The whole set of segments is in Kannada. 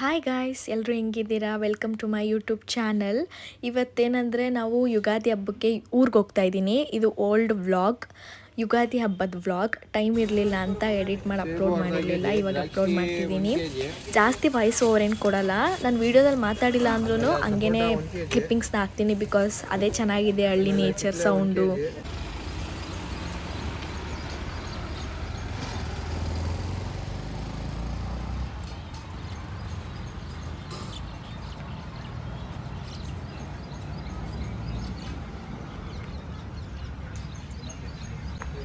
ಹಾಯ್ ಗಾಯ್ಸ್, ಎಲ್ಲರೂ ಹೆಂಗಿದ್ದೀರಾ? Welcome to my YouTube channel. ಇವತ್ತೇನೆಂದರೆ ನಾವು ಯುಗಾದಿ ಹಬ್ಬಕ್ಕೆ ಊರಿಗೆ ಹೋಗ್ತಾ ಇದ್ದೀನಿ. ಇದು ಓಲ್ಡ್ ವ್ಲಾಗ್, ಯುಗಾದಿ ಹಬ್ಬದ ವ್ಲಾಗ್. ಟೈಮ್ ಇರಲಿಲ್ಲ ಅಂತ ಎಡಿಟ್ ಮಾಡಿ ಅಪ್ಲೋಡ್ ಮಾಡಿರಲಿಲ್ಲ. ಇವಾಗ ಅಪ್ಲೋಡ್ ಮಾಡ್ತಿದ್ದೀನಿ. ಜಾಸ್ತಿ ವಾಯ್ಸ್ ಓವರ್ ಏನು ಕೊಡಲ್ಲ. ನಾನು ವೀಡಿಯೋದಲ್ಲಿ ಮಾತಾಡಿಲ್ಲ ಅಂದ್ರೂ ಹಂಗೇ ಕ್ಲಿಪ್ಪಿಂಗ್ಸ್ನ ಹಾಕ್ತೀನಿ, ಬಿಕಾಸ್ ಅದೇ ಚೆನ್ನಾಗಿದೆ, ಹಳ್ಳಿ ನೇಚರ್ ಸೌಂಡು.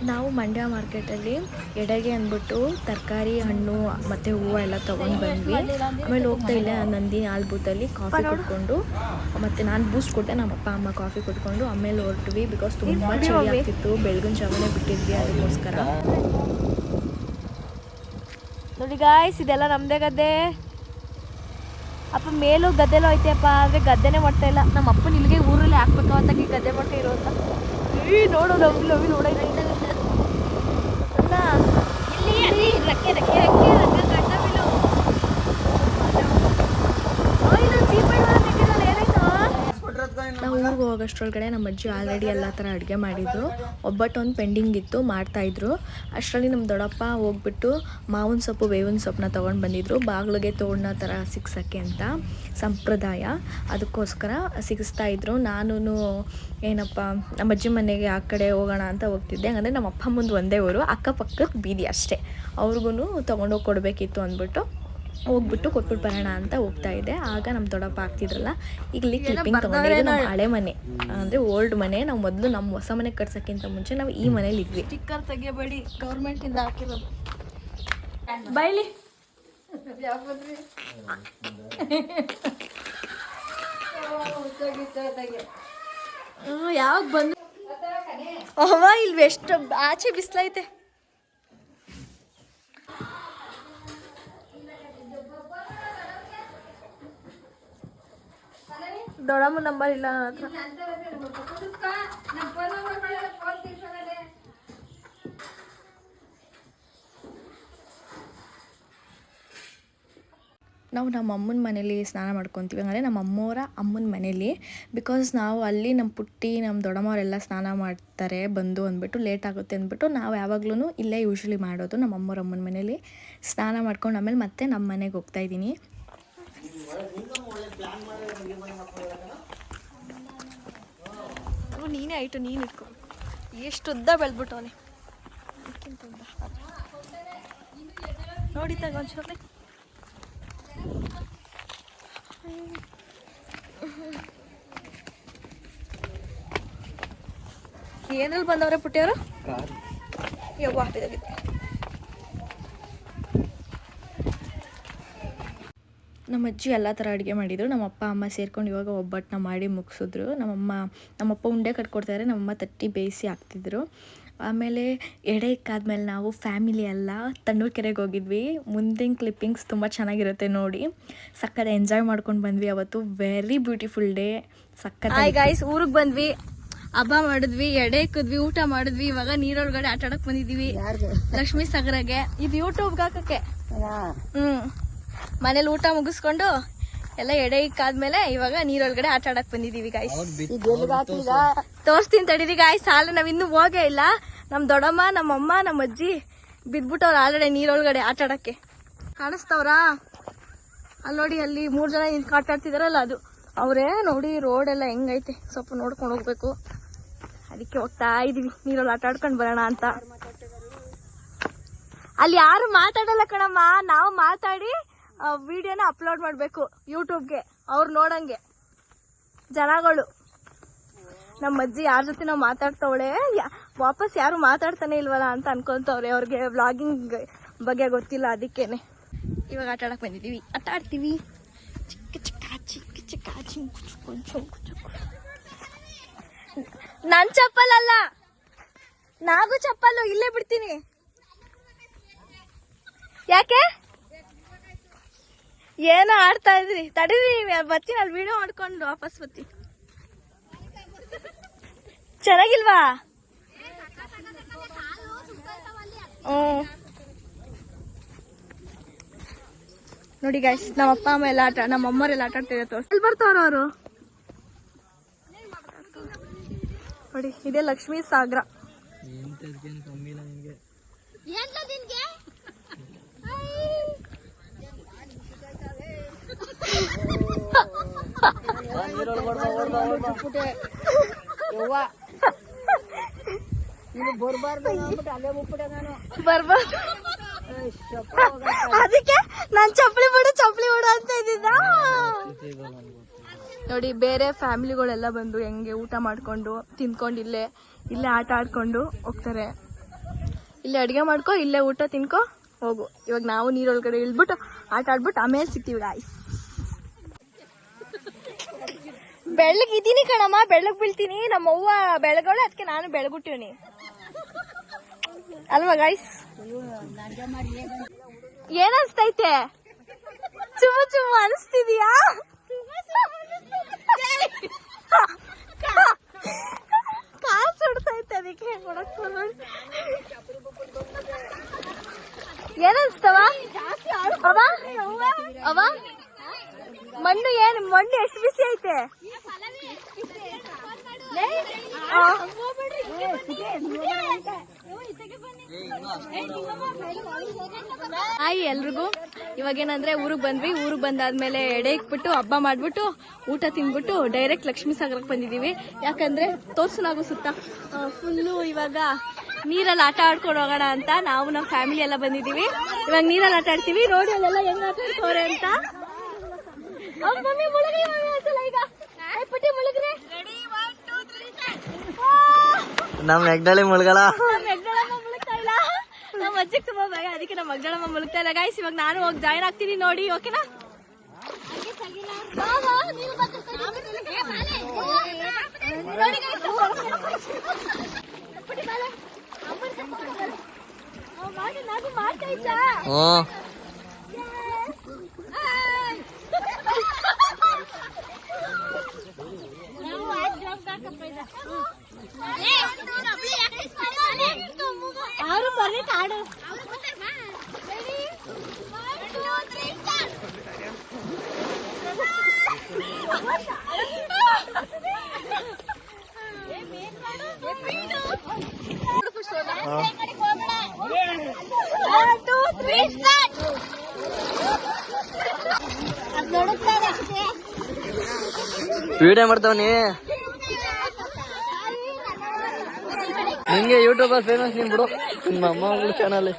ನಾವು ಮಂಡ್ಯ ಮಾರ್ಕೆಟಲ್ಲಿ ಎಡೆಗೆ ಅಂದ್ಬಿಟ್ಟು ತರಕಾರಿ, ಹಣ್ಣು ಮತ್ತು ಹೂವು ಎಲ್ಲ ತೊಗೊಂಡು ಬಂದ್ವಿ. ಆಮೇಲೆ ಹೋಗ್ತಾ ಇಲ್ಲ ನಂದಿನಿ ಹಾಲು ಬೂತಲ್ಲಿ ಕಾಫಿ ಕುಡ್ಕೊಂಡು, ಮತ್ತು ನಾನು ಬೂಸ್ಟ್ ಕೊಟ್ಟೆ, ನಮ್ಮ ಅಪ್ಪ ಅಮ್ಮ ಕಾಫಿ ಕುಡ್ಕೊಂಡು ಆಮೇಲೆ ಹೊರಟ್ವಿ. ಬಿಕಾಸ್ ತುಂಬ ಚಳಿ ಆಗ್ತಿತ್ತು, ಬೆಳಗಿನ ಜಾವನೇ ಬಿಟ್ಟಿದ್ವಿ, ಅದಕ್ಕೋಸ್ಕರ. ನೋಡಿ ಗಾಯ್ಸ್, ಇದೆಲ್ಲ ನಮ್ಮದೇ ಗದ್ದೆ. ಅಪ್ಪ ಮೇಲೂ ಗದ್ದೆಲೂ ಐತೆಪ್ಪ, ಆದರೆ ಗದ್ದೆನೇ ಮಾಡ್ತಾ ಇಲ್ಲ. ನಮ್ಮ ಅಪ್ಪನ ಇಲ್ಲಿಗೆ ಊರಲ್ಲಿ ಹಾಕ್ಬೇಕು ಅಂತ ಗದ್ದೆ ಮಾಡ್ತಾ ಇರೋ ಅಂತ. ನೋಡು ನವಿ ನೋಡೈತೆ ನಾವು ಊರಿಗೆ ಹೋಗೋಷ್ಟರೊಳಗಡೆ ನಮ್ಮ ಅಜ್ಜಿ ಆಲ್ರೆಡಿ ಎಲ್ಲ ಥರ ಅಡುಗೆ ಮಾಡಿದ್ರು. ಒಬ್ಬಟ್ಟು ಒಂದು ಪೆಂಡಿಂಗ್ ಇತ್ತು, ಮಾಡ್ತಾಯಿದ್ರು. ಅಷ್ಟರಲ್ಲಿ ನಮ್ಮ ದೊಡ್ಡಪ್ಪ ಹೋಗ್ಬಿಟ್ಟು ಮಾವಿನ ಸೊಪ್ಪು, ಬೇವಿನ ಸೊಪ್ಪನ್ನ ತೊಗೊಂಡು ಬಂದಿದ್ರು. ಬಾಗಿಲಿಗೆ ತೋರಣ ಥರ ಸಿಗ್ಸೋಕ್ಕೆ ಅಂತ ಸಂಪ್ರದಾಯ, ಅದಕ್ಕೋಸ್ಕರ ಸಿಗಿಸ್ತಾಯಿದ್ರು. ನಾನು ಏನಪ್ಪ ನಮ್ಮ ಅಜ್ಜಿ ಮನೆಗೆ ಆ ಕಡೆ ಹೋಗೋಣ ಅಂತ ಹೋಗ್ತಿದ್ದೆ. ಹಂಗಂದರೆ ನಮ್ಮ ಅಪ್ಪ ಮುಂದೆ ಒಂದೇ ಊರು, ಅಕ್ಕಪಕ್ಕದ ಬೀದಿ ಅಷ್ಟೇ. ಅವ್ರಿಗೂ ತೊಗೊಂಡೋಗಿ ಕೊಡಬೇಕಿತ್ತು ಅಂದ್ಬಿಟ್ಟು ಹೋಗ್ಬಿಟ್ಟು ಕೊಟ್ಬಿಟ್ಟು ಬರೋಣ ಅಂತ ಹೋಗ್ತಾ ಇದ್ದೆ. ಆಗ ನಮ್ಮ ದೊಡ್ಡಪ್ಪ ಆಗ್ತಿದ್ರಲ್ಲ, ಇಲ್ಲಿ ಕ್ಲಿಪ್ಪಿಂಗ್ ತೊಗೊಂಡಿದ್ದು. ನಮ್ಮ ಹಳೆ ಮನೆ ಅಂದರೆ ಓಲ್ಡ್ ಮನೆ. ನಾವು ಮೊದಲು ನಮ್ಮ ಹೊಸ ಮನೆ ಕಟ್ಸೋಕ್ಕಿಂತ ಮುಂಚೆ ನಾವು ಈ ಮನೇಲಿ ಇದ್ವಿ. ಸ್ಟಿಕ್ಕರ್ ತೆಗಿಬೇಡಿ, ಗೌರ್ಮೆಂಟಿಂದ ಹಾಕಿರೋದು. ಬೈಲಿ ಯಾವಾಗ ಬಂದು ಅವ ಇಲ್ವ, ಎಷ್ಟು ಆಚೆ ಬಿಸಿಲೈತೆ. ದೊಡ್ಡಮ್ಮ ನಂಬರ್ ಇಲ್ಲ ನನ್ನ ಹತ್ರ. ನಾವು ನಮ್ಮ ಅಮ್ಮನ ಮನೇಲಿ ಸ್ನಾನ ಮಾಡ್ಕೊತೀವಿ, ಅಂದರೆ ನಮ್ಮ ಅಮ್ಮನ ಮನೇಲಿ. ಬಿಕಾಸ್ ನಾವು ಅಲ್ಲಿ ನಮ್ಮ ಪುಟ್ಟಿ, ನಮ್ಮ ದೊಡ್ಡಮ್ಮವರೆಲ್ಲ ಸ್ನಾನ ಮಾಡ್ತಾರೆ ಬಂದು ಅಂದ್ಬಿಟ್ಟು, ಲೇಟ್ ಆಗುತ್ತೆ ಅಂದ್ಬಿಟ್ಟು ನಾವು ಯಾವಾಗ್ಲೂ ಇಲ್ಲೇ ಯೂಶ್ವಲಿ ಮಾಡೋದು. ನಮ್ಮ ಅಮ್ಮನ ಮನೇಲಿ ಸ್ನಾನ ಮಾಡ್ಕೊಂಡು ಆಮೇಲೆ ಮತ್ತೆ ನಮ್ಮ ಮನೆಗೆ ಹೋಗ್ತಾಯಿದ್ದೀನಿ. ನೀನೇ ಆಯಿತು, ನೀನು ಇಟ್ಕೊ. ಎಷ್ಟು ಉದ್ದ ಬೆಳೆದ್ಬಿಟ್ಟವನೆ, ಅದಕ್ಕಿಂತ ಉದ್ದ ನೋಡಿ ತಗೊಂಡ್ರೆ. ಏನಲ್ಲಿ ಬಂದವ್ರೆ ಪುಟ್ಟಿಯವರು? ಯವ್ವ ಇದಾಗಿದೆ. ನಮ್ಮ ಅಜ್ಜಿ ಎಲ್ಲ ಥರ ಅಡುಗೆ ಮಾಡಿದರು. ನಮ್ಮ ಅಪ್ಪ ಅಮ್ಮ ಸೇರ್ಕೊಂಡು ಇವಾಗ ಒಬ್ಬಟ್ಟನ್ನ ಮಾಡಿ ಮುಗಿಸಿದ್ರು. ನಮ್ಮಪ್ಪ ಉಂಡೆ ಕಟ್ಕೊಡ್ತಾರೆ, ನಮ್ಮಮ್ಮ ತಟ್ಟಿ ಬೇಯಿಸಿ ಹಾಕ್ತಿದ್ರು. ಆಮೇಲೆ ಎಡೆ ಇಕ್ಕಾದ್ಮೇಲೆ ನಾವು ಫ್ಯಾಮಿಲಿ ಎಲ್ಲ ತಣ್ಣೂರ್ಕೆರೆಗೆ ಹೋಗಿದ್ವಿ. ಮುಂದಿನ ಕ್ಲಿಪ್ಪಿಂಗ್ಸ್ ತುಂಬ ಚೆನ್ನಾಗಿರುತ್ತೆ ನೋಡಿ. ಸಕ್ಕತ್ ಎಂಜಾಯ್ ಮಾಡ್ಕೊಂಡು ಬಂದ್ವಿ ಅವತ್ತು. Very beautiful day. ಸಕ್ಕತ್. ಹಾಯ್ ಗಾಯ್ಸ್, ಊರಿಗೆ ಬಂದ್ವಿ, ಹಬ್ಬ ಮಾಡಿದ್ವಿ, ಎಡೆ ಇಕ್ಕಿದ್ವಿ, ಊಟ ಮಾಡಿದ್ವಿ. ಇವಾಗ ನೀರೊಳಗಡೆ ಆಟ ಆಡಕ್ ಬಂದಿದೀವಿ ಲಕ್ಷ್ಮೀ ಸಾಗರಗೆ. ಇದು ಯೂಟ್ಯೂಬ್ಗೆ ಹಾಕಕ್ಕೆ. ಮನೇಲಿ ಊಟ ಮುಗಿಸ್ಕೊಂಡು ಎಲ್ಲ ಎಡೆ ಇಕ್ಕಾದ್ಮೇಲೆ ಇವಾಗ ನೀರೊಳಗಡೆ ಆಟ ಆಡಕ್ ಬಂದಿದೀವಿ ಗಾಯ್ಸ್. ತೋರಿಸ್ತೀನಿ ತಡೀರಿ ಗಾಯ್ಸ್. ಸಾಲ ನಾವ್ ಇನ್ನೂ ಹೋಗೇ ಇಲ್ಲ. ನಮ್ ದೊಡ್ಡಮ್ಮ, ನಮ್ಮಮ್ಮ, ನಮ್ಮ ಅಜ್ಜಿ ಬಿದ್ಬಿಟ್ಟವ್ರ ಆಲ್ರೆಡಿ ನೀರೊಳಗಡೆ ಆಟ ಆಡಕ್ಕೆ. ಕಾಣಿಸ್ತವ್ರಾ? ಅಲ್ಲಿ ನೋಡಿ, ಅಲ್ಲಿ 3 ಜನ ಆಟ ಆಡ್ತಿದಾರಲ್ಲ, ಅದು ಅವ್ರೇ. ನೋಡಿ ರೋಡ್ ಎಲ್ಲ ಹೆಂಗೈತೆ, ಸ್ವಲ್ಪ ನೋಡ್ಕೊಂಡು ಹೋಗ್ಬೇಕು. ಅದಕ್ಕೆ ಹೋಗ್ತಾ ಇದೀವಿ, ನೀರಲ್ಲಿ ಆಟ ಆಡ್ಕೊಂಡು ಬರೋಣ ಅಂತ. ಅಲ್ಲಿ ಯಾರು ಮಾತಾಡಲ್ಲ ಕಣಮ್ಮ, ನಾವು ಮಾತಾಡಿ ವಿಡಿಯೋನ ಅಪ್ಲೋಡ್ ಮಾಡ್ಬೇಕು ಯೂಟ್ಯೂಬ್ಗೆ, ಅವ್ರು ನೋಡಂಗೆ ಜನಗಳು. ನಮ್ಮ ಅಜ್ಜಿ ಯಾರ ಜೊತೆ ನಾವು ಮಾತಾಡ್ತವಳೆ, ವಾಪಸ್ ಯಾರು ಮಾತಾಡ್ತಾನೆ ಇಲ್ವಲ್ಲ ಅಂತ ಅನ್ಕೊಂತವ್ರೆ. ಅವ್ರಿಗೆ ವ್ಲಾಗಿಂಗ್ ಬಗ್ಗೆ ಗೊತ್ತಿಲ್ಲ, ಅದಕ್ಕೇನೆ. ಇವಾಗ ಆಟ ಆಡಕ್ ಬಂದಿದೀವಿ, ಆಟ ಆಡ್ತೀವಿ. ನನ್ ಚಪ್ಪಲ್ ಅಲ್ಲ, ನಾಗು ಚಪ್ಪಲ್ಲು ಇಲ್ಲೇ ಬಿಡ್ತೀನಿ. ಯಾಕೆ ಏನೋ ಆಡ್ತಾ ಇದ್ರಿ, ತಡೀರಿ ಬರ್ತೀನಿ, ಅಲ್ಲಿ ವಿಡಿಯೋ ಮಾಡ್ಕೊಂಡು ವಾಪಸ್ ಬರ್ತೀನಿ. ಚೆನ್ನಾಗಿಲ್ವಾ? ನೋಡಿ ಗೈಸ್ ನಮ್ಮ ಅಪ್ಪ ಅಮ್ಮ ಎಲ್ಲ ನಮ್ಮ ಅಮ್ಮರೆಲ್ಲ ಆಟ ಆಡ್ತಿದ್ದಾರೆ ತೋರಿಸ್. ಎಲ್ಲಿ ಬರ್ತಾವ್ರ ಅವರು ನೋಡಿ. ಇದೇ ಲಕ್ಷ್ಮೀ ಸಾಗರ. ಬರ್ಬಾರ್ದು ಅದಕ್ಕೆ ನಾನ್ ಚಪ್ಪಲಿ ಬಿಡು ಅಂತ ಇದ್ದಿದ್ದ. ನೋಡಿ ಬೇರೆ ಫ್ಯಾಮಿಲಿಗಳೆಲ್ಲ ಬಂದು ಹೆಂಗೆ ಊಟ ಮಾಡ್ಕೊಂಡು ತಿನ್ಕೊಂಡು ಇಲ್ಲೇ ಆಟ ಆಡ್ಕೊಂಡು ಹೋಗ್ತಾರೆ. ಇಲ್ಲೇ ಅಡ್ಗೆ ಮಾಡ್ಕೊ, ಇಲ್ಲೇ ಊಟ ತಿನ್ಕೊ ಹೋಗು. ಇವಾಗ ನಾವು ನೀರೊಳಗಡೆ ಇಳ್ಬಿಟ್ಟು ಆಟ ಆಡ್ಬಿಟ್ಟು ಆಮೇಲೆ ಸಿಗ್ತೀವಿ ಗಾಯ್ಸ್. ಬೆಳ್ಳಗಿದ್ದೀನಿ ಕಣಮ್ಮ, ಬೆಳ್ಳಗ್ ಬೀಳ್ತೀನಿ. ನಮ್ಮ ಅವ್ವ ಬೆಳಗೋಳೆ, ಅದಕ್ಕೆ ನಾನು ಬೆಳಗುಟ್ಟಿವ್ನಿ ಅಲ್ವಾ ಗಾಯ್ಸ್? ಏನ್ ಅನ್ಸ್ತೈತೆ? ಚುಮ್ಮ ಅನಿಸ್ತಿದ್ಯಾ? ಕಾಲ್ ಸುಡ್ತೈತೆ, ಅದಕ್ಕೆ ಏನ್ ಅನ್ಸ್ತವ ಅವ? ಮಣ್ಣು ಎಷ್ಟು ಬಿಸಿ ಐತೆ? ಹಾಯ್ ಎಲ್ರಿಗೂ. ಇವಾಗೇನಂದ್ರೆ ಊರಿಗೆ ಬಂದ್ವಿ. ಊರಿಗೆ ಬಂದಾದ್ಮೇಲೆ ಎಡೆ ಇಕ್ಬಿಟ್ಟು ಹಬ್ಬ ಮಾಡ್ಬಿಟ್ಟು ಊಟ ತಿನ್ಬಿಟ್ಟು ಡೈರೆಕ್ಟ್ ಲಕ್ಷ್ಮೀ ಸಾಗರಕ್ಕೆ ಬಂದಿದೀವಿ. ಯಾಕಂದ್ರೆ ತೋರ್ಸುನಾಗು ಸುತ್ತ ಫುಲ್ಲು ಇವಾಗ ನೀರಲ್ಲಿ ಆಟ ಆಡ್ಕೊಂಡು ಹೋಗೋಣ ಅಂತ ನಾವು ನಮ್ಮ ಫ್ಯಾಮಿಲಿ ಎಲ್ಲ ಬಂದಿದೀವಿ. ಇವಾಗ ನೀರಲ್ಲಿ ಆಟ ಆಡ್ತೀವಿ. ನೋಡಿ ಅಲ್ಲೆಲ್ಲ ಹೆಂಗ್ ಆಟ ಆಡ್ತವ್ರೆ ಅಂತ. ನಮ್ ಮೆಗ್ಡಳಿ ಮುಳುಗಲ್ಲ, ನಮ್ಮ ಅಜ್ಜಿಗೆ ತುಂಬಾ ಭಯ, ಅದಕ್ಕೆ ನಮ್ಮ ಮಗ್ದಳಮ್ಮ ಮುಳುಗ್ತಾ ಇಲ್ಲ ಗೈಸ್. ಇವಾಗ ನಾನು ಹೋಗಿ ಜಾಯ್ನ್ ಆಗ್ತೀನಿ ನೋಡಿ, ಓಕೆನಾ? ಮಾಡ್ತಾ ಇದ್ದ ಯಾರು ಬರ್ರಿ ಕಾಡು. ವಿಡಿಯೋ ಮಾಡ್ತಾವನಿ ನಿಂಗೆ ಯೂಟ್ಯೂಬ್ ಫೇಮಸ್ ನೀನ್ ಬಿಡು. ನಿಮ್ಮ ಅಮ್ಮ ಚಾನಲ್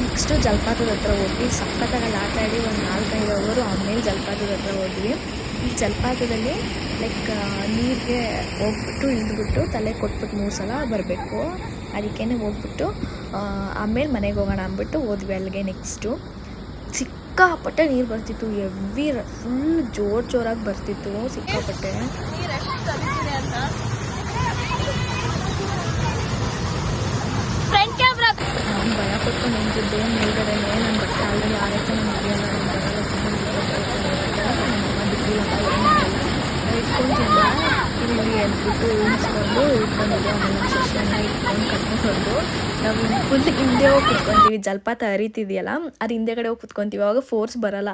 ನೆಕ್ಸ್ಟು ಜಲಪಾತದ ಹತ್ರ ಹೋದ್ವಿ. ಸಖತ್ತಾಗಿ ಆಟ ಆಡಿ ಒಂದು 4-5 ಅವರು ಆಮೇಲೆ ಜಲಪಾತದ ಹತ್ರ ಹೋದ್ವಿ. ಈ ಜಲಪಾತದಲ್ಲಿ ಲೈಕ್ ನೀರಿಗೆ ಹೋಗ್ಬಿಟ್ಟು ಇಳಿದ್ಬಿಟ್ಟು ತಲೆ ಕೊಟ್ಬಿಟ್ಟು 3 ಸಲ ಬರಬೇಕು. ಅದಕ್ಕೇ ಹೋಗ್ಬಿಟ್ಟು ಆಮೇಲೆ ಮನೆಗೆ ಹೋಗೋಣ ಅಂದ್ಬಿಟ್ಟು ಹೋದ್ವಿ ಅಲ್ಲಿಗೆ. ನೆಕ್ಸ್ಟು ಸಿಕ್ಕಾಪಟ್ಟೆ ನೀರು ಬರ್ತಿತ್ತು, ಎವ್ವಿ ಫುಲ್ ಜೋರಾಗಿ ಬರ್ತಿತ್ತು ಸಿಕ್ಕಾಪಟ್ಟೆ. ನಾನು ಭಯ ಪಟ್ಟು ನಿಂತಿದ್ದೆ ಮೇಲ್ಗಡೆನೇ. ನನ್ನ ಬಟ್ಟೆ ಆಲ್ರೆಡಿ ಆರೈತೆ, ನನ್ನ ಮನೆಯಲ್ಲ ನಮ್ಮಮ್ಮ ಬಿಟ್ಟಿಲ್ಲಪ್ಪ, ಏನಾಗಲ್ಲ ಇಟ್ಕೊಂತಿದ್ದ. ಇಲ್ಲಿ ಎದ್ಬಿಟ್ಟು ಇಳಿಸ್ಕೊಂಡು ಇಟ್ಕೊಂಡಿದ್ದೆ. ಆಮೇಲೆ ನಮ್ಮ ಸೊಸೆಯನ್ನ ಇಟ್ಕೊಂಡು ಕರ್ಕೊಂಡು ನಾವು ಫುಲ್ ಹಿಂದೆ ಹೋಗಿ ಕುತ್ಕೊತೀವಿ. ಜಲಪಾತ ಹರಿತಿದೆಯಲ್ಲ ಅದು ಹಿಂದೆಗಡೆ ಹೋಗಿ ಕುತ್ಕೊತೀವಿ. ಅವಾಗ ಫೋರ್ಸ್ ಬರೋಲ್ಲ.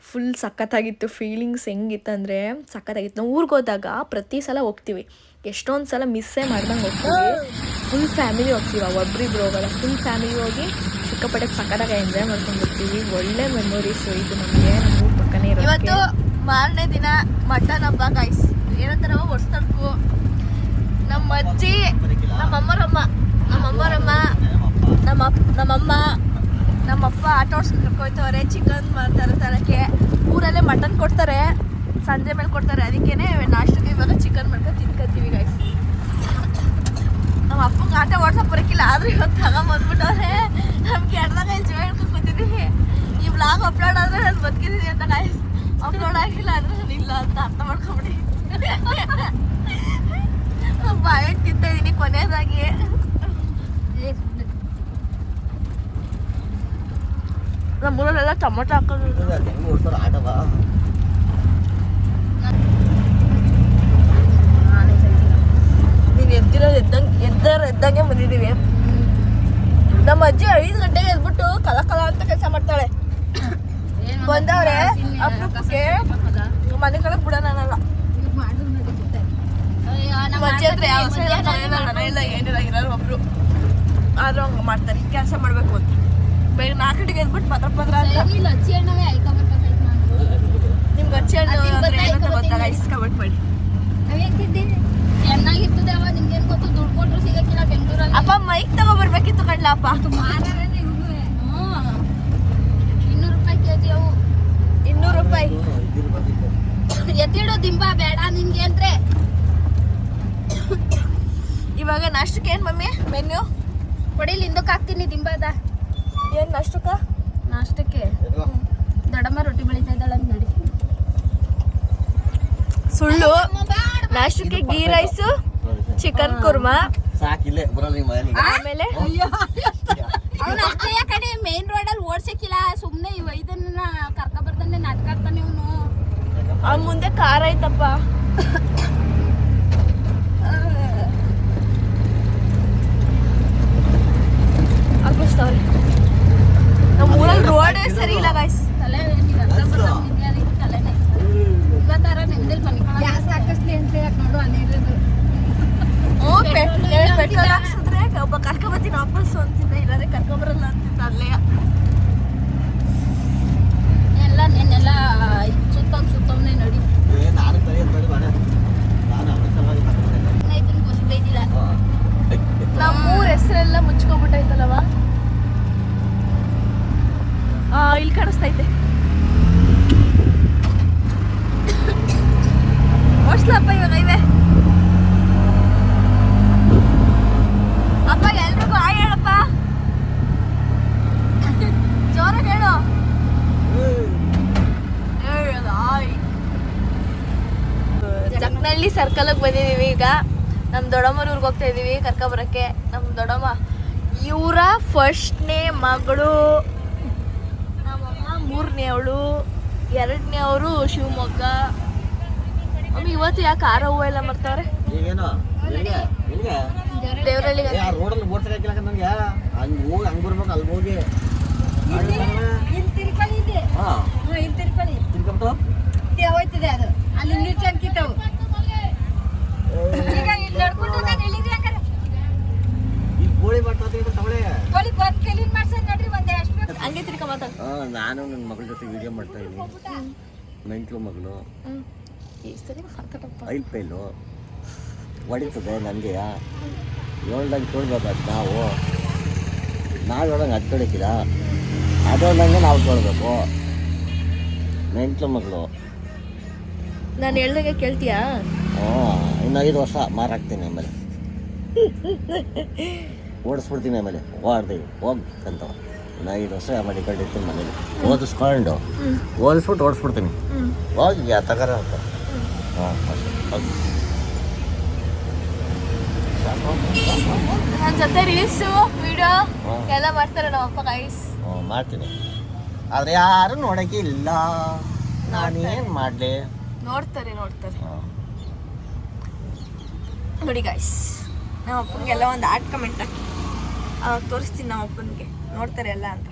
ಫುಲ್ ಸಖತ್ತಾಗಿತ್ತು. ಫೀಲಿಂಗ್ಸ್ ಹೆಂಗಿತ್ತು ಅಂದರೆ ಸಖತ್ತಾಗಿತ್ತು. ನಾವು ಊರಿಗೆ ಹೋದಾಗ ಪ್ರತಿ ಸಲ ಹೋಗ್ತೀವಿ, ಎಷ್ಟೊಂದು ಸಲ ಮಿಸ್ಸೇ ಮಾಡ್ದಂಗೆ ಹೋಗ್ತೀವಿ. ಫುಲ್ ಫ್ಯಾಮಿಲಿ ಹೋಗ್ತೀವಿ, ಒಬ್ರಿಬ್ರು ಹೋಗಲ್ಲ. ಫುಲ್ ಫ್ಯಾಮಿಲಿ ಹೋಗಿ ಸಿಕ್ಕಾಪಟ್ಟೆ ಸಖತ್ತಾಗಿ ಎಂಜಾಯ್ ಮಾಡ್ಕೊಂಡು ಬರ್ತೀವಿ. ಒಳ್ಳೆ ಮೆಮೊರೀಸು ಇದು ನಮಗೆ. ನಮ್ಮ ಊರ ಪಕ್ಕನೇ ಇರೋದು. ಇವತ್ತು ಮಾರನೇ ದಿನ ಮಟನ್ ಹಬ್ಬ ಗೈಸ್. ಏನಂತಾರ ಹೊಡ್ಸ್ತಾಡ್ಕು. ನಮ್ಮ ಅಜ್ಜಿ, ನಮ್ಮಮ್ಮ, ನಮ್ಮಪ್ಪ ಆಟ ಓಡಿಸ್ಕೊಂಡು ಕರ್ಕೊಯ್ತವ್ರೆ. ಚಿಕನ್ ಮಾಡ್ತಾರೆ ತರಕ್ಕೆ. ಊರಲ್ಲೇ ಮಟನ್ ಕೊಡ್ತಾರೆ, ಸಂಜೆ ಮೇಲೆ ಕೊಡ್ತಾರೆ. ಅದಕ್ಕೇನೆ ನಾಷ್ಟಕ್ಕೆ ಇವಾಗ ಚಿಕನ್ ಮಾಡ್ಕೊಂಡು ತಿನ್ಕೊತೀವಿ ಗೈಸ್. ನಮ್ಮ ಅಪ್ಪಂಗೆ ಆಟ ಓಡ್ಸೋಕೆ ಬರೋಕ್ಕಿಲ್ಲ, ಆದ್ರೂ ಇವತ್ತು ತಗೊಂಬಂದ್ಬಿಟ್ಟವ್ರೆ. ನಮ್ಗೆ ಎಡ್ದಾಗ ಎಂಜಾಯ್ ಮಾಡ್ಕೊಂಡು ಕೂತಿದ್ದೀವಿ. ಈ ಬ್ಲಾಗ್ ಅಪ್ಲೋಡ್ ಆದರೆ ನಾನು ಬದುಕಿದ್ದೀನಿ ಅಂತ ಗೈಸ್. ಅಪ್ಲೋಡ್ ಆಗಿಲ್ಲ ಅಂದರೆ ನಾನು ಇಲ್ಲ ಅಂತ ಅರ್ಥ ಮಾಡ್ಕೊಂಬಿಡಿ. ಬಾಳೆಹಣ್ಣು ತಿಂತಾ ಇದೀನಿ ಕೊನೆಯದಾಗಿ. ನಮ್ಮೂರಲ್ಲೆಲ್ಲ ಟೊಮೊಟೊ ಹಾಕೋದು. ನೀನು ಎದ್ದಿರೋದು ಎದ್ದಂಗೆ ಬಂದಿದ್ದೀವಿ. ನಮ್ಮ ಅಜ್ಜಿ 5 ಗಂಟೆಗೆ ಎದ್ಬಿಟ್ಟು ಕಲ ಅಂತ ಕೆಲಸ ಮಾಡ್ತಾಳೆ. ಬಂದವ್ರೆ ಅಪರೂಪಕ್ಕೆ ಮನೆ ಕಡೆ ಬಿಡೋಣ ಅನ್ನಲ್ಲ. ನಮ್ಮ ಅಜ್ಜಿ ಹತ್ರ ಯಾವ ಇಲ್ಲ ಏನಿಲ್ಲ, ಇರೋರು ಒಬ್ರು ಆದ್ರೂ ಹಂಗೆ ಮಾಡ್ತಾರೆ. ಕೆಲಸ ಮಾಡ್ಬೇಕು ಅಂತ ಬೇಗ 4 ಗಂಟೆಗೆ ಎದ್ಬಿಟ್ಟು ಪತ್ರ ಅಂತ. ನಿಮ್ಗೆ ಅಚ್ಚಿ ಹಣ್ಣು ಗೊತ್ತಾಗ ಇಸ್ಕೊಬಿಟ್ಟು ಮಾಡಿ. ಚೆನ್ನಾಗಿರ್ತದೆ ಅವ, ನಿಮ್ಗೇನ್ ಗೊತ್ತು, ದುಡ್ಡು ಕೊಟ್ರು ಸಿಗಕ್ಕಿಲ್ಲ ಬೆಂಗಳೂರಲ್ಲಿ. ಅಪ್ಪ ಮೈಕ್ ತಗೋಬರ್ಬೇಕಿತ್ತು ಕಡ್ಲಪ್ಪ. 200 ರೂಪಾಯಿ ಕೆಜಿ ಅವು. 200 ರೂಪಾಯಿ ಎತ್ತಿಡೋ ದಿಂಬ ಬೇಡ ನಿನ್ಗೆ ಅಂದ್ರೆ. ಇವಾಗ ನಾಷ್ಟಕ್ಕೆ ಏನ್ ಮಮ್ಮಿ ಮೆನ್ಯೂ? ಕೊಡಿಲಿ ಹಿಂದಕ್ಕೆ ಹಾಕ್ತೀನಿ ದಿಂಬದ. ಏನ್ ನಾಷ್ಟಕ್ಕೆ ದೊಡ್ಡಮ್ಮ ರೊಟ್ಟಿ ಬೆಳಿತಾ ಇದ್ದಾಳೆ ನೋಡಿ. ಸುಳ್ಳು. ನಾಷ್ಟಕ್ಕೆ ಗೀ ರೈಸು, ಚಿಕನ್ ಕುರ್ಮಾ, ಸಾಕಿಲ್ಲೇ ಬರಲ್ಲ ಆಮೇಲೆ ಅವ್ನು ಅಷ್ಟೇ ಕಡೆ ಮೇನ್ ರೋಡಲ್ಲಿ ಓಡ್ಸಕ್ಕಿಲ್ಲ, ಸುಮ್ಮನೆ ಇದನ್ನ ಕರ್ಕ ಬರ್ತಾನೆ ನಾಟಕ ಆಡ್ತಾನೆ ಇವನು. ಅವ್ನ ಮುಂದೆ ಕಾರ್ ಐತಪ್ಪ. ಹಾಕಿಸ್ತವ್ರಿ. ನಮ್ಮ ಊರಲ್ಲಿ ರೋಡೇ ಸರಿ ಇಲ್ಲ ಗೈಸ್. ತಲೆ ತಲೆನೇ ಇವತ್ತಾರ ನೆಮ್ಮದಿಲ್ ಮನೆ ಗ್ಯಾಸ್ ಹಾಕಿಸ್ಲಿ ಅಂತ ನೋಡು ಅನಿರೋದು. ಪೆಟ್ರೋಲ್ ಹಾಕ್ಸಿದ್ರೆ ಒಬ್ಬ ಕರ್ಕೊಂಬತ್ತೀನಿ ವಾಪಸ್ ಅಂತಿದ್ದೆ, ಇಲ್ಲಾರೆ ಕರ್ಕೊಂಬರಲ್ಲ ಅಂತಿದ್ದ ಅಲ್ಲೇ. ಎಲ್ಲ ನೆನ್ನೆಲ್ಲ ಸುತ್ತವನೇ ನೋಡಿ. ಖುಷಿ ಬೈದಿಲ್ಲ. ನಮ್ಮೂರ ಹೆಸರೆಲ್ಲ ಮುಚ್ಕೊಂಡ್ಬಿಟ್ಟೈತಲ್ಲವ. ಇಲ್ಲಿ ಕಾಣಿಸ್ತೈತೆ. ಓಡಿಸ್ಲಪ್ಪ ಇವಾಗ ಇವೆ. ಅಪ್ಪ ಎಲ್ರಿಗೂ ಆಯ್ ಹೇಳಪ್ಪ, ಜೋರಾಗಿ ಹೇಳು. ಆಯ್. ಜಕ್ನಹಳ್ಳಿ ಸರ್ಕಲ್ಗೆ ಬಂದಿದ್ದೀವಿ ಈಗ. ನಮ್ಮ ದೊಡ್ಡಮ್ಮನ ಊರಿಗೆ ಹೋಗ್ತಾ ಇದ್ದೀವಿ ಕರ್ಕೊಬರಕ್ಕೆ. ನಮ್ಮ ದೊಡ್ಡಮ್ಮ ಇವರ ಫಸ್ಟ್ನೇ ಮಗಳು, ನಮ್ಮಮ್ಮ 3ನೇ ಅವಳು, 2ನೇ ಅವರು ಶಿವಮೊಗ್ಗ. ಮಮ್ಮಿ ಇವತ್ತು ಯಾಕೆ ಆರ ಹೂವು ಎಲ್ಲ ಮಾಡ್ತಾವ್ರೆ? ದೇವರಳ್ಳಿ ರೋಡಲ್ಲಿ ಓಡ್ಸಕ್ಕಿಲ್ಲ ನಂಗೆ. ಹಂಗೆ ಹೋಗಿ ಹಂಗೆ ಬರ್ಬೇಕು, ಅಲ್ಲಿ ಹೋಗಿ ತಿರ್ಕೊಂಬಿಟ್ಟು ಹೋಯ್ತದೆ ಅದು ಅಲ್ಲಿ ನೀರು ಚಂಕಿತಾವು. ಈಗ ಇಲ್ಲಿ ನಡ್ಕೊಂಡು ನಾನು ಹೇಳಿದ್ರಿ ಯಾಕಂದ್ರೆ ಈ ಕೋಳಿ ಮಾಡ್ತಾರೆ ತಗೊಳ್ಳಿ. ಕೋಳಿ ಬಂದು ಕ್ಲೀನ್ ಮಾಡ್ಸೋದು ನೋಡ್ರಿ ಒಂದೇ ಅಷ್ಟು. ಹಂಗೆ ತಿರ್ಕ ಮಾತಾಡ. ನಾನು ನನ್ನ ಮಗಳ ಜೊತೆ ವಿಡಿಯೋ ಮಾಡ್ತಾ ಇದ್ದೀನಿ. ಮೆಂಟ್ಲು ಮಗಳು ಐಲ್ ಪೈಲು ಹೊಡಿತದೆ ನನಗೆ. ಹೇಳ್ದಂಗೆ ತೊಳ್ಬೇಕು ನಾವು ಹೇಳ್ದಂಗೆ ಅದು ತೊಳಿಕಿಲ್ಲ, ಅದು ಹೇಳ್ದಂಗೆ ನಾವು ತೊಳ್ಬೇಕು. ಮೆಂಟ್ಲು ಮಗಳು. ನಾನು ಹೇಳ್ದಂಗೆ ಕೇಳ್ತೀಯಾ? ಇನ್ನು 5 ವರ್ಷ ಮಾರಾಕ್ತೀನಿ, ಆಮೇಲೆ ಓಡಿಸ್ಬಿಡ್ತೀನಿ, ಆಮೇಲೆ ಓಡ್ತೀವಿ ಹೋಗ್ಕಂತ. ಇನ್ನು 5 ವರ್ಷ ಮಾಡಿಕೊಂಡಿರ್ತೀನಿ ಮನೇಲಿ. ಓದಿಸ್ಕೊಂಡು ಓಡಿಸ್ಬಿಡ್ತೀನಿ. ಹೋಗಿ ತಗರ ಅಂತ. ನನ್ನ ಜೊತೆ ರೀಲ್ಸು ವಿಡಿಯೋ ಎಲ್ಲ ಮಾಡ್ತಾರೆ ನಮ್ಮ ಅಪ್ಪ ಗೈಸ್. ಮಾಡ್ತೀನಿ, ಆದರೆ ಯಾರು ನೋಡೋಕೆ ಇಲ್ಲ. ನಾನೇನು ಮಾಡಲಿ? ನೋಡ್ತಾರೆ ನೋಡಿ ಗೈಸ್. ನಮ್ಮ ಅಪ್ಪನಿಗೆಲ್ಲ ಒಂದು ಆರ್ಟ್ ಕಮೆಂಟ್ ಹಾಕಿ ಅವಾಗ ತೋರಿಸ್ತೀನಿ ನಮ್ಮ ಅಪ್ಪನಿಗೆ. ನೋಡ್ತಾರೆ ಎಲ್ಲ ಅಂತ.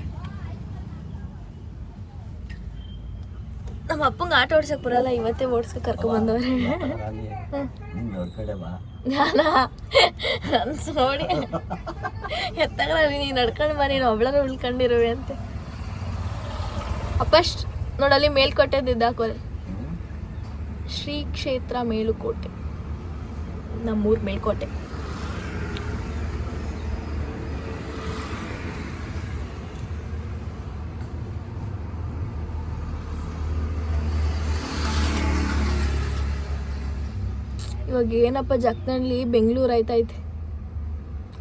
ನಮ್ಮ ಅಪ್ಪಂಗೆ ಆಟ ಓಡ್ಸಕ್ ಬರಲ್ಲ, ಇವತ್ತೇ ಓಡ್ಸ್ಕ ಕರ್ಕೊಂಡ್ಬಂದವ್ರೆ. ನೋಡಿ ಎತ್ತಾಗಲ್ಲ, ನೀನು ನಡ್ಕೊಂಡು ಬಾ, ನೀನು ಒಬ್ಳಾರ ಉಳ್ಕೊಂಡಿರುವೆ ಅಂತೆ. ಅಪ್ಪ ನೋಡಲ್ಲಿ ಮೇಲ್ಕೋಟೆದ್ದು ಹಾಕೋರೆ, ಶ್ರೀ ಕ್ಷೇತ್ರ ಮೇಲುಕೋಟೆ, ನಮ್ಮೂರು ಮೇಲ್ಕೋಟೆ. ಇವಾಗ ಏನಪ್ಪ ಜಕ್ನಳ್ಳಿ ಬೆಂಗಳೂರು ಆಯ್ತೈತೆ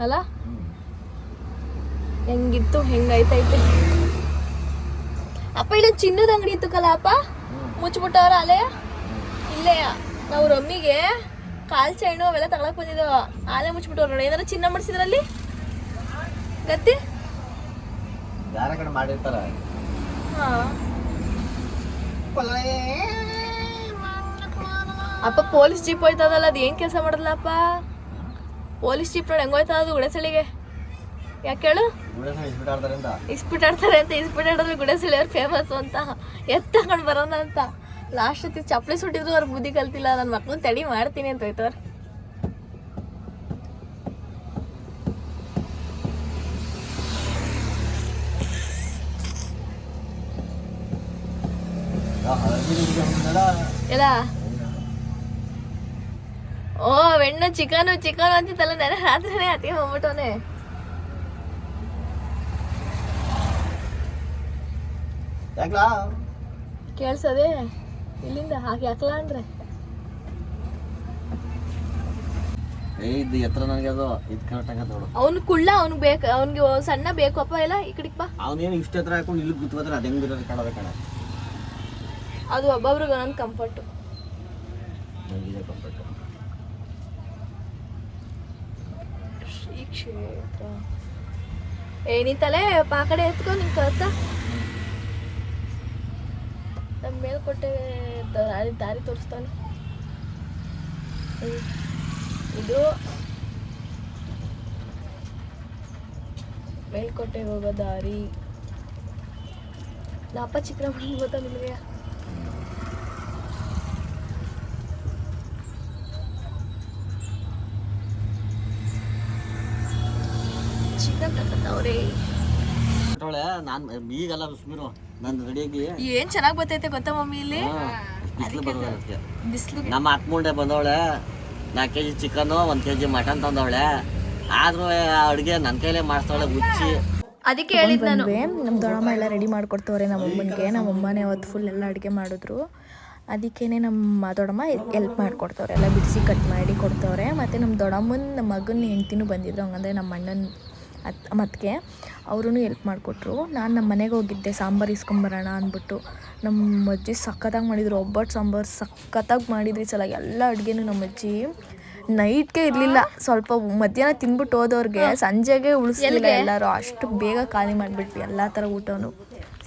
ಅಲ್ಲ? ಹೆಂಗಿತ್ತು ಹೆಂಗಾಯ್ತೈತೆ ಅಪ್ಪ. ಇಲ್ಲ ಚಿನ್ನದ ಅಂಗಡಿ ಇತ್ತು ಕಲ್ಲ ಅಪ್ಪ, ಮುಚ್ಚಿಬಿಟ್ಟವ್ರ ಅಲ್ಲೇ. ಇಲ್ಲೇ ನಾವು ರಮ್ಮಿಗೆ ಕಾಲ್ ಚೈನು ಅವೆಲ್ಲ ತಗೊಳಕ್ ಬಂದಿದ್ದಾವ. ಆಲೆ ಮುಚ್ಬಿಟ್ಟು ನೋಡಿ, ಏನಾರ ಚಿನ್ನ ಮಾಡಿಸಿದ್ರಲ್ಲಿ ಗತ್ತಿ. ಯಾರ ಕಡೆ ಮಾಡಿರ್ತಾರ. ಹಾ ಅಪ್ಪ ಪೊಲೀಸ್ ಜೀಪ್ ಹೋಯ್ತದಲ್ಲ, ಅದು ಏನ್ ಕೆಲಸ ಮಾಡದಲ್ಲಪ್ಪ? ಪೊಲೀಸ್ ಜೀಪ್ ನೋಡಿ ಹೆಂಗೋಯ್ತದ ಅದು ಗುಡೆಸಳಿಗೆ. ಯಾಕೆ ಹೇಳು? ಇಸ್ಪಿಟ್ ಆಡ್ತಾರೆ ಅಂತ. ಇಸ್ಪಿಟ್ ಆಡಿದ್ರೆ ಗುಡೆಸಳಿ ಅವ್ರು ಫೇಮಸ್ ಅಂತ ಎತ್ತಕೊಂಡು ಬರೋಣ ಅಂತ. ಲಾಸ್ಟ್ ಹೊತ್ತಿಗೆ ಚಪ್ಪಲಿ ಸುಟ್ಟಿದ್ರು ಅವ್ರು ಬುದ್ಧಿ ಕಲ್ತಿಲ್ಲ. ನನ್ನ ಮಕ್ಳನ್ನ ತಡಿ ಮಾಡ್ತೀನಿ ಅಂತ ಹೋಯ್ತವ್ರು. ಎಲ್ಲ ಓ ಹೆಣ್ಣು ಚಿಕನು ಚಿಕನ್ ಅಂತಿತ್ತಲ್ಲ, ನೆನೆ ರಾತ್ರಿನೇ ಅತಿಗೆ ಹೋಗ್ಬಿಟ್ಟವನೆ. ಕೇಳ್ಸದೆ ಇಲ್ಲಿಂದ ಹಾಕಿ ಹಾಕ್ಲಾ ಅಂದ್ರೆ ಇದು ಎತ್ತರ ನನಗೆ ಅದು ಇದು ಕರೆಕ್ಟ್ ನೋಡು. ಅವ್ನು ಕುಳ್ಳ, ಅವ್ನಿಗೆ ಬೇಕು, ಅವ್ನಿಗೆ ಸಣ್ಣ ಬೇಕು ಅಪ್ಪ. ಎಲ್ಲ ಈ ಕಡೆಗೆ ಬಾ. ಅವನೇನು ಇಷ್ಟ ಹತ್ರ ಹಾಕೊಂಡು ಇಲ್ಲಿ ಗುತ್ತೋದ್ರೆ ಅದು ಹೆಂಗ್ ಬಿಡೋದು ಕಾಣೋದು ಕಣ. ಅದು ಒಬ್ಬೊಬ್ರಿಗೆ ಒಂದೊಂದು ಕಂಫರ್ಟು. ನನಗಿದೆ ಕಂಫರ್ಟ್. ಶ್ರೀ ಕ್ಷೇತ್ರ ಏನಿತ್ತಲೇ ಆ ಕಡೆ ಎತ್ಕೊ ನಿಂಗೆ ಕಳ್ತ. ನಮ್ಮ ಮೇಲ್ಕೋಟೆ ದಾರಿ ತೋರಿಸ್ತಾನೆ. ಇದು ಮೇಲ್ಕೋಟೆಗೆ ಹೋಗೋ ದಾರಿ. ನಾಪ ಚಿಕ್ಕಮಂಗ್ಳೂರ್ ಗೊತ್ತಾ ನಿಮಗೆ? ನಾನು ಈಗಲ್ಲ ಸುಮ್ಮನೆ ನಾನು ರೆಡಿಯಾಗಿ ಏನ್ ಚೆನ್ನಾಗಿ ಬರ್ತೈತೆ ಗೊತ್ತಾ ಮಮ್ಮಿ ಇಲ್ಲಿ ಬಿಸಿಲು ಬರೋದಕ್ಕೆ. ಬಿಸಿಲು. ನಮ್ಮ ಅಕ್ಕಮುಂಡೆ ಬಂದವಳೆ 4 kg ಚಿಕನ್ನು 1 kg ಮಟನ್ ತಂದವಳೆ. ಆದ್ರೂ ಅಡುಗೆ ನನ್ನ ಕೈಲೇ ಮಾಡಿಸ್ತಾವಳೆ ಹುಚ್ಚಿ. ಅದಕ್ಕೆ ಹೇಳಿದ್ ನಾನು. ನಮ್ಮ ದೊಡ್ಡಮ್ಮ ಎಲ್ಲ ರೆಡಿ ಮಾಡಿಕೊಡ್ತವ್ರೆ ನಮ್ಮಮ್ಮನಿಗೆ. ನಮ್ಮಮ್ಮನೇ ಅವತ್ತು ಫುಲ್ ಎಲ್ಲ ಅಡುಗೆ ಮಾಡಿದ್ರು. ಅದಕ್ಕೇ ನಮ್ಮ ದೊಡ್ಡಮ್ಮ ಎಲ್ಪ್ ಮಾಡಿಕೊಡ್ತವ್ರೆ, ಎಲ್ಲ ಬಿಡಿಸಿ ಕಟ್ ಮಾಡಿ ಕೊಡ್ತವ್ರೆ. ಮತ್ತು ನಮ್ಮ ದೊಡ್ಡಮ್ಮನ ಮಗನ ಹೆಂಡ್ತಿನೂ ಬಂದಿದ್ರು, ಹಂಗಂದರೆ ನಮ್ಮ ಅಣ್ಣನ ಮತ್ತಿಗೆ ಅವರೂ ಎಲ್ಪ್ ಮಾಡಿಕೊಟ್ರು. ನಾನು ನಮ್ಮ ಮನೆಗೆ ಹೋಗಿದ್ದೆ ಸಾಂಬಾರು ಇಸ್ಕೊಂಬರೋಣ ಅಂದ್ಬಿಟ್ಟು. ನಮ್ಮ ಅಜ್ಜಿ ಸಖತ್ತಾಗಿ ಮಾಡಿದ್ರು. ಒಬ್ಬಟ್ಟು ಸಾಂಬಾರು ಸಖತ್ತಾಗಿ ಮಾಡಿದ್ರಿ ಸಲ. ಎಲ್ಲ ಅಡುಗೆನೂ ನಮ್ಮ ಅಜ್ಜಿ ನೈಟ್ಗೆ ಇರಲಿಲ್ಲ. ಸ್ವಲ್ಪ ಮಧ್ಯಾಹ್ನ ತಿಂದ್ಬಿಟ್ಟು ಹೋದವ್ರಿಗೆ ಸಂಜೆಗೆ ಉಳಿಸ್ಲಿಲ್ಲ. ಎಲ್ಲರೂ ಅಷ್ಟು ಬೇಗ ಖಾಲಿ ಮಾಡಿಬಿಟ್ವಿ ಎಲ್ಲ ಥರ ಊಟನೂ.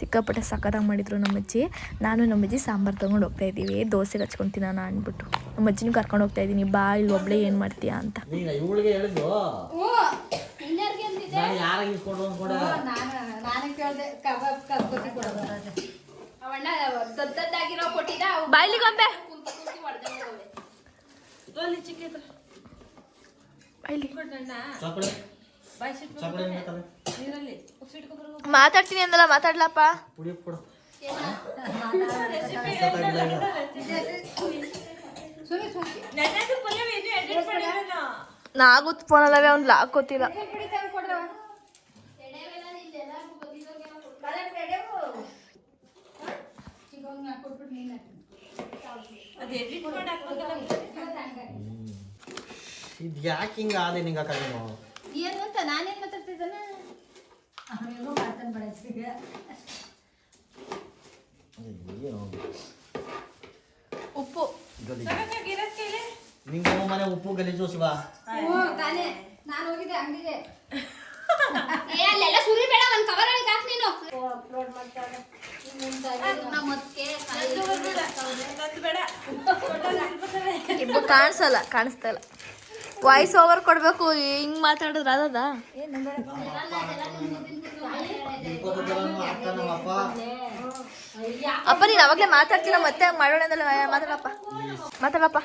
ಸಿಕ್ಕಾಪಟ್ಟೆ ಸಖತ್ತಾಗಿ ಮಾಡಿದ್ರು ನಮ್ಮ ಅಜ್ಜಿ. ನಾನು ನಮ್ಮ ಅಜ್ಜಿ ಸಾಂಬಾರು ತೊಗೊಂಡು ಹೋಗ್ತಾಯಿದ್ದೀವಿ, ದೋಸೆಗೆ ಹಚ್ಕೊಂಡು ತಿನ್ನೋಣ ಅಂದ್ಬಿಟ್ಟು. ನಮ್ಮ ಅಜ್ಜಿನೂ ಕರ್ಕೊಂಡು ಹೋಗ್ತಾಯಿದ್ದೀನಿ, ಬಾ ಇಲ್ಲಿ ಒಬ್ಬಳೇ ಏನು ಮಾಡ್ತೀಯಾ ಅಂತ. ಬಾಯ್ಲಿಗೊಂಬೆ ಮಾತಾಡ್ತೀನಿ ಅಂದಲ್ಲ, ಮಾತಾಡ್ಲಪ್ಪ. ನಾಗೂತ್ ಫೋನಲ್ಲವೇ ಅವ್ನು ಲಾಕ್ ಗೊತ್ತಿಲ್ಲ. ಇದು ಯಾಕೆ ಹಿಂಗೆ ಆದೆ ನಿಂಗೆ ಕಡಿಮೆ ಏನು ಅಂತ ನಾನೇನು ಮಾತಾಡ್ತಿದ್ದಾನ? ಉಪ್ಪು ನಿಂಗೆ ಮನೆ ಉಪ್ಪು ಗಲೀಜು ಶಿವ. ನಾನು ಹೋಗಿದ್ದೆ ಅಂಗಡಿಗೆ. ಏ ಅಲ್ಲೆಲ್ಲ ಸುರಿ ಬೇಡ, ಒಂದು ಕವರ್ ಒಳಗೆ ಹಾಕಿ ನೀನು. ಕಾಣಿಸಲ್ಲ, ಕಾಣಿಸ್ತಾ ಇಲ್ಲ. ವಾಯ್ಸ್ ಓವರ್ ಕೊಡ್ಬೇಕು. ಹಿಂಗ್ ಮಾತಾಡಿದ್ರೆ ಅದದ ಅಪ್ಪ. ನೀನ್ ಅವಾಗ್ಲೇ ಮಾತಾಡ್ತೀನ, ಮತ್ತೆ ಮಾಡೋಣ ಅಂದಲ್ಲ. ಮಾತಾಡಪ್ಪ, ಮಾತಾಡಪ್ಪ.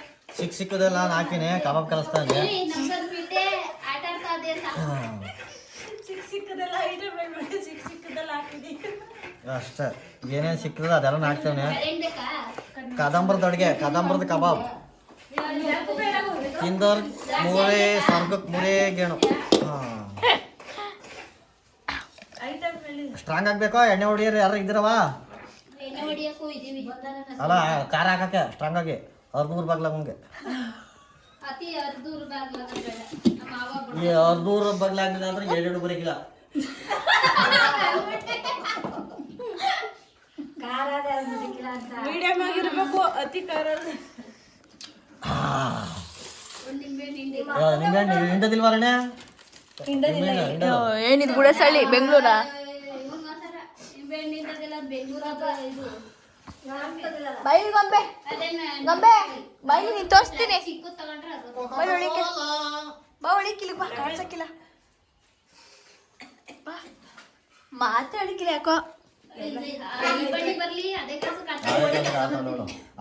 ಸಿಕ್ಕದೆಲ್ಲ ಹಾಕಿನಿ, ಕಬಾಬ್ ಕಲಿಸ್ತಾನೆ. ಅಷ್ಟೇ, ಏನೇನು ಸಿಕ್ಕದ ಅದೆಲ್ಲ ಹಾಕ್ತೇನೆ. ಕದಂಬರದ ಅಡುಗೆ, ಕದಂಬರದ ಕಬಾಬ್ ತಿಂದವ್ರ ಮೂರೇ ಸ್ವರ್ಗಕ್ಕೆ ಮೂರೇ ಗೇಣು. ಸ್ಟ್ರಾಂಗ್ ಆಗ್ಬೇಕೋ? ಎಣ್ಣೆ ಹೊಡಿಯೋರು ಯಾರು ಇದ್ದೀರವ? ಅಲ್ಲ, ಖಾರ ಹಾಕಕ್ಕೆ ಸ್ಟ್ರಾಂಗ್ ಆಗಿ ಅರ್ಧೂರು ಬಾಗ್ಲ ಹಂಗೆ. ಈ ಅರ್ಧೂರು ಬಾಗ್ಲ ಆಗಿಲ್ಲ ಅಂದ್ರೆ 2 ಬರೀಕಿಲ್ಲ. ಮೀಡಿಯಂ ಆಗಿರ್ಬೇಕು, ಅತಿ ಖಾರ. ನಿಂಬೆ ಹಿಂಡದಿಲ್ವಾರಣ್ಣ ಏನಿದು ಗುಡಸಳ್ಳಿ ಬೆಂಗಳೂರ ಬೈಲಿ ಗೊಂಬೆ ಗೊಂಬೆ ಬೈಲಿ ನೀನ್ ತೋರಿಸ್ತೀನಿ ಬೈ ಒಳಿಕೆ ಬಾ ಒಳಿಕಿಲ್ಲ ಬಾ ಕಾಣಿಸಕ್ಕಿಲ್ಲ ಬಾ ಮಾತಾಡಿಕಿಲ್ಲ ಯಾಕೋ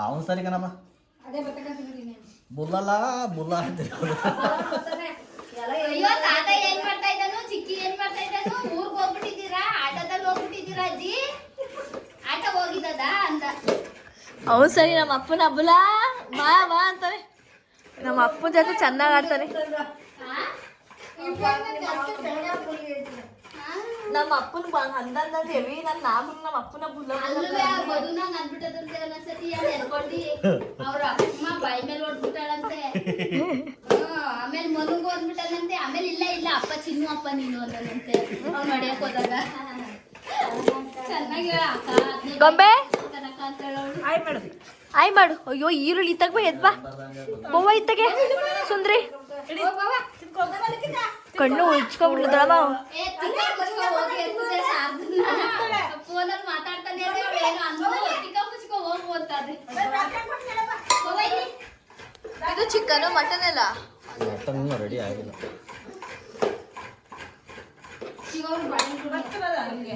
ಅವನು ಸರಿ ಕಣಪ್ಪ ಬುಲ್ಲಲ್ಲ ಬುಲ್ಲ ಅಂತ ಅಯ್ಯೋ ತಾತ ಏನ್ ಮಾಡ್ತಾ ಇದ್ದಾನು ಚಿಕ್ಕಿ ಏನ್ ಮಾಡ್ತಾ ಇದ್ದಾನು ಊರ್ಗ್ ಹೋಗ್ಬಿಟ್ಟಿದ್ದೀರಾ ಆಟೋದಲ್ಲಿ ಹೋಗ್ಬಿಟ್ಟಿದ್ದೀರಾ ಅಜ್ಜಿ ಆಟ ಹೋಗಿದ್ದದ ಅಂತ ಅವ್ನು ಸರಿ ನಮ್ಮ ಅಪ್ಪನ ಹಬ್ಬಲ ಬಾ ಬಾ ಅಂತಾನೆ ನಮ್ಮ ಅಪ್ಪನ ಜೊತೆ ಚೆನ್ನಾಗಿ ಆಡ್ತಾನೆ ನಮ್ಮ ಅಪ್ಪನ ಅಂದಂದ ಹೆವಿ ನನ್ನ ನಮ್ಮ ಅಪ್ಪನ ಬುಲ್ಲ ಅಲ್ಲವೇ ಮಧುನಾಗ ಅಂದ್ಬಿಟ್ಟದಂತೆ ಒಂದೊಂದ್ಸತಿ ಎನ್ಕೊಂಡಿ ಅವ್ರ ಅಮ್ಮ ಬಾಯಿ ಮೇಲೆ ಹೊಡ್ಬಿಟ್ಟಾಳಂತೆ ಆಮೇಲೆ ಮನುಗೂ ಅಂದ್ಬಿಟ್ಟದಂತೆ ಆಮೇಲೆ ಇಲ್ಲ ಅಪ್ಪ ಚಿನ್ನು ಅಪ್ಪ ನೀನು ಅನ್ನೋದಂತೆ ಅವ್ನು ಹೊಡಿಯಕ್ ಹೋದಾಗ ಚೆನ್ನಾಗಿ ಗೊಂಬೆ ಅಂತ ಹೇಳೋಳು ಆಯ್ ಮಾಡು ಅಯ್ಯೋ ಈರುಳ್ಳಿ ಇತ್ತಾಗ ಬಾ ಎದ್ ಬಾ ಬೋವ ಇತ್ತಾಗೆ ಸುಂದ್ರಿ ಕಣ್ಣು ಉಜ್ಕೊಬಿಡ್ಲು ದೊಡಮ್ಮ ಫೋನಲ್ಲಿ ಮಾತಾಡ್ತಾನೆ ಹೋಗು ಅಂತಾರೆ ಇದು ಚಿಕನ್ ಮಟನ್ ಎಲ್ಲ ಮಟನ್ ರೆಡಿ ಆಗಿಲ್ಲ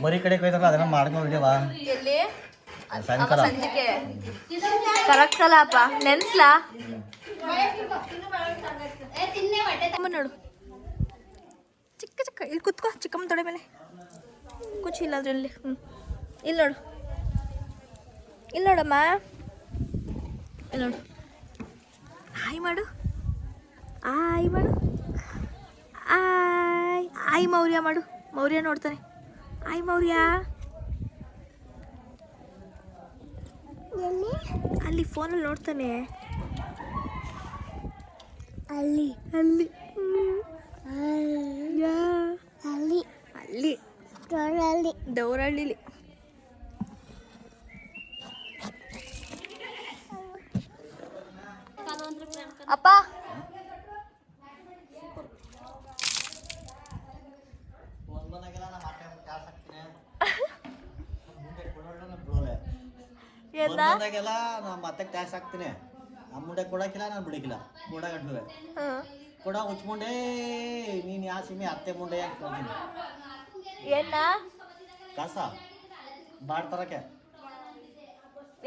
ಮರಿ ಕಡೆ ಕೊಯ್ತಾರಲ್ಲ ಅದನ್ನ ಮಾಡ್ಕೊಂಡಿವ ಎಲ್ಲಿ ಸಾಯಂಕಾಲ ಸಂಜೆಗೆ ಕರೆಕ್ಟ್ ಅಲ್ಲ ಅಪ್ಪ ನೆನ್ಸ್ಲಾ ತಿನ್ನೆ ಹೊಟ್ಟೆ ನೋಡು ಚಿಕ್ಕ ಚಿಕ್ಕ ಇಲ್ಲಿ ಕುತ್ಕೋ ಚಿಕ್ಕಮ್ಮ ತೊಡೆ ಮೇಲೆ ಕುಚ್ಚಿ ಇಲ್ಲ ಅದ್ರಲ್ಲಿ ಇಲ್ಲಿ ನೋಡು ಇಲ್ಲಿ ನೋಡಮ್ಮ ಇಲ್ಲಿ ನೋಡು ಹಾಯ್ ಮಾಡು ಆಯ್ ಮಾಡು ಆಯ್ ಮೌರ್ಯ ಮಾಡು ಮೌರ್ಯ ನೋಡ್ತಾನೆ ಆಯ್ ಮೌರ್ಯ ಅಲ್ಲಿ ಫೋನಲ್ಲಿ ನೋಡ್ತಾನೆ ಅಲ್ಲಿ ಅಲ್ಲಿ ಅಲ್ಲಿ ಅಲ್ಲಿ ದೌರಹಳ್ಳಿಲಿ ಅಪ್ಪ ಬಂದಾಗೆಲ್ಲ ನಾ ಮತ್ತೆ ಟ್ಯಾಕ್ಸ್ ಹಾಕ್ತೀನಿ ನಮ್ಮ ಮುಂಡೆ ಕೊಡಕ್ಕಿಲ್ಲ ನಾನು ಬಿಡಕ್ಕಿಲ್ಲ ಕೊಡ ಗಂಟ್ಲುವೆ ಕೊಡ ಉಚ್ಕೊಂಡೆ ನೀನು ಯಾ ಸಿಮಿ ಅತ್ತೆ ಮುಂಡೆ ಅಂತ ಹೋಗ್ತೀನಿ ಏನ ಕಾಸ ಬಾಡ್ತಾರಕ್ಕೆ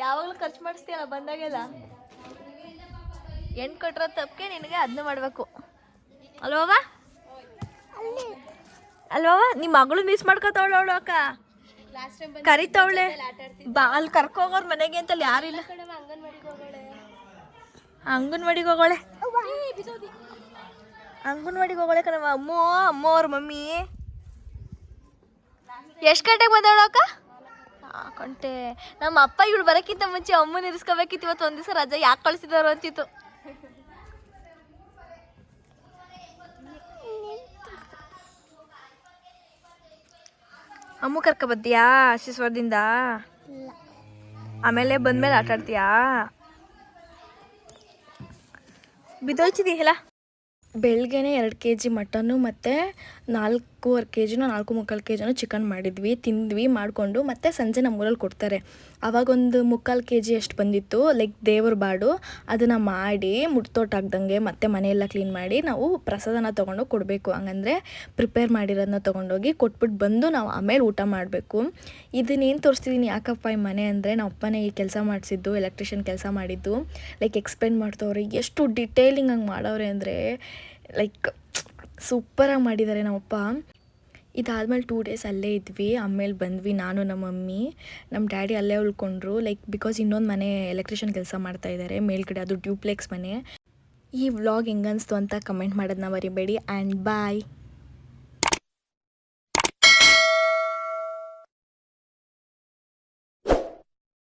ಯಾವಾಗಲೂ ಖರ್ಚು ಮಾಡಿಸ್ತೀಯಲ್ಲ ಬಂದಾಗೆಲ್ಲ ಹೆಣ್ಣು ಕೊಟ್ಟಿರೋ ತಪ್ಪಿಗೆ ನಿನಗೆ ಅದನ್ನ ಮಾಡಬೇಕು ಅಲ್ವವ ಅಲ್ವವ ನಿಮ್ಮ ಮಗಳು ಮಿಸ್ ಮಾಡ್ಕೊತಾವಳ ಅವಳು ಅಕ್ಕ ಕರಿತಾವಳೆ ಬಾ ಅಲ್ಲಿ ಕರ್ಕೋಗೋರ್ ಮನೆಗೆ ಅಂತಲ್ಲಿ ಯಾರಿಲ್ಲ ಅಂಗನವಾಡಿಗೆ ಹೋಗೋಳೆ ಅಂಗನವಾಡಿಗೆ ಹೋಗೋಳೆ ಕಣವ ಅಮ್ಮ ಅವ್ರ ಮಮ್ಮಿ ಎಷ್ಟು ಗಂಟೆಗೆ ಬಂದವಳು ಅಕ್ಕ ಕಂಟೆ ನಮ್ಮ ಅಪ್ಪ ಇವಳು ಬರೋಕ್ಕಿಂತ ಮುಂಚೆ ಅಮ್ಮನ ಇರಿಸ್ಕೋಬೇಕಿತ್ತು ಇವತ್ತು ಒಂದು ದಿವಸ ರಜೆ ಯಾಕೆ ಕಳಿಸಿದಾರು ಅಂತಿತ್ತು ಅಮ್ಮ ಕರ್ಕ ಬತ್ತೀಯಾ ಶಿಶ್ವರದಿಂದ ಆಮೇಲೆ ಬಂದ್ಮೇಲೆ ಆಟ ಆಡ್ತೀಯಾ ಬಿದ್ದೋಯ್ತಿದಿ ಎಲ್ಲ ಬೆಳಗ್ಗೆನೇ 2 kg ಮಟನ್ನು ಮತ್ತು 4.25 kg 4.25 kg ಚಿಕನ್ ಮಾಡಿದ್ವಿ ತಿಂದ್ವಿ ಮಾಡಿಕೊಂಡು ಮತ್ತು ಸಂಜೆ ನಮ್ಮೂರಲ್ಲಿ ಕೊಡ್ತಾರೆ ಆವಾಗೊಂದು 3/4 kg ಅಷ್ಟು ಬಂದಿತ್ತು ಲೈಕ್ ದೇವ್ರ ಬಾಡು ಅದನ್ನು ಮಾಡಿ ಮುಟ್ತೋಟಾಗ್ದಂಗೆ ಮತ್ತು ಮನೆಯೆಲ್ಲ ಕ್ಲೀನ್ ಮಾಡಿ ನಾವು ಪ್ರಸಾದನ ತೊಗೊಂಡು ಕೊಡಬೇಕು ಹಂಗಂದರೆ ಪ್ರಿಪೇರ್ ಮಾಡಿರೋದನ್ನ ತೊಗೊಂಡೋಗಿ ಕೊಟ್ಬಿಟ್ಟು ಬಂದು ನಾವು ಆಮೇಲೆ ಊಟ ಮಾಡಬೇಕು ಇದನ್ನೇನು ತೋರಿಸ್ತಿದ್ದೀನಿ ಯಾಕಪ್ಪ ಈ ಮನೆ ಅಂದರೆ ನಮ್ಮ ಅಪ್ಪನೇ ಈ ಕೆಲಸ ಮಾಡಿಸಿದ್ದು ಎಲೆಕ್ಟ್ರಿಷಿಯನ್ ಕೆಲಸ ಮಾಡಿದ್ದು ಲೈಕ್ ಎಕ್ಸ್ಪ್ಲೇನ್ ಮಾಡ್ತವ್ರೆ ಎಷ್ಟು ಡಿಟೇಲಿಂಗ್ ಹಂಗೆ ಮಾಡವ್ರೆ ಅಂದರೆ ಲೈಕ್ ಸೂಪರಾಗಿ ಮಾಡಿದ್ದಾರೆ ನಮ್ಮಪ್ಪ ಇದಾದ್ಮೇಲೆ 2 days ಅಲ್ಲೇ ಇದ್ವಿ ಆಮೇಲೆ ಬಂದ್ವಿ ನಾನು ನಮ್ಮ ಮಮ್ಮಿ ನಮ್ಮ ಡ್ಯಾಡಿ ಅಲ್ಲೇ ಉಳ್ಕೊಂಡ್ರು ಲೈಕ್ ಬಿಕಾಸ್ ಇನ್ನೊಂದು ಮನೆ ಎಲೆಕ್ಟ್ರಿಷಿಯನ್ ಕೆಲಸ ಮಾಡ್ತಾಯಿದ್ದಾರೆ ಮೇಲ್ಗಡೆ ಅದು ಡ್ಯೂಪ್ಲೆಕ್ಸ್ ಮನೆ ಈ ವ್ಲಾಗ್ ಹೆಂಗನ್ನಿಸ್ತು ಅಂತ ಕಮೆಂಟ್ ಮಾಡೋದನ್ನ ಮರಿಬೇಡಿ ಆ್ಯಂಡ್ ಬಾಯ್